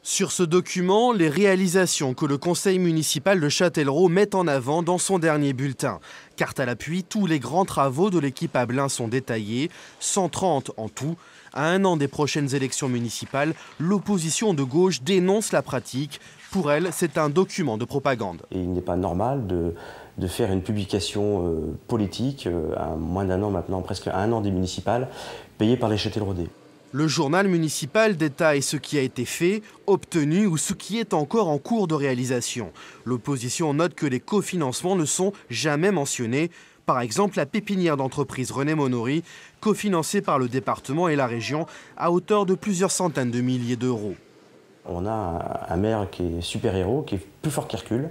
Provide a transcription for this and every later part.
Sur ce document, les réalisations que le conseil municipal de Châtellerault met en avant dans son dernier bulletin. Carte à l'appui, tous les grands travaux de l'équipe Abelin sont détaillés, 130 en tout. À un an des prochaines élections municipales, l'opposition de gauche dénonce la pratique. Pour elle, c'est un document de propagande. Et il n'est pas normal de faire une publication politique, à moins d'un an maintenant, presque à un an des municipales, payée par les Châtelleraudais. Le journal municipal détaille ce qui a été fait, obtenu ou ce qui est encore en cours de réalisation. L'opposition note que les cofinancements ne sont jamais mentionnés. Par exemple, la pépinière d'entreprise René Monory, cofinancée par le département et la région, à hauteur de plusieurs centaines de milliers d'euros. On a un maire qui est super-héros, qui est plus fort qu'Hercule,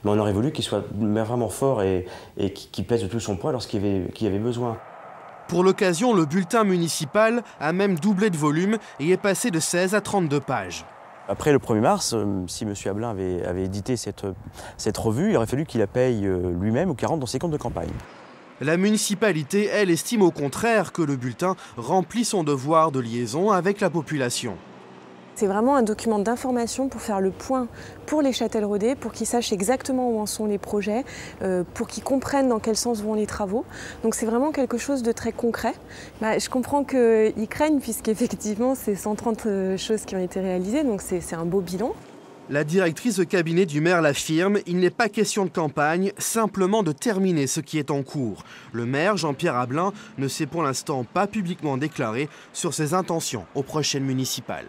mais on aurait voulu qu'il soit vraiment fort et qu'il pèse de tout son poids lorsqu'il y avait besoin. Pour l'occasion, le bulletin municipal a même doublé de volume et est passé de 16 à 32 pages. Après le 1er mars, si M. Abelin avait édité cette revue, il aurait fallu qu'il la paye lui-même ou qu'il rentre dans ses comptes de campagne. La municipalité, elle, estime au contraire que le bulletin remplit son devoir de liaison avec la population. C'est vraiment un document d'information pour faire le point pour les Châtelleraudais, pour qu'ils sachent exactement où en sont les projets, pour qu'ils comprennent dans quel sens vont les travaux. Donc c'est vraiment quelque chose de très concret. Je comprends qu'ils craignent puisqu'effectivement c'est 130 choses qui ont été réalisées, donc c'est un beau bilan. La directrice de cabinet du maire l'affirme, il n'est pas question de campagne, simplement de terminer ce qui est en cours. Le maire, Jean-Pierre Abelin, ne s'est pour l'instant pas publiquement déclaré sur ses intentions aux prochaines municipales.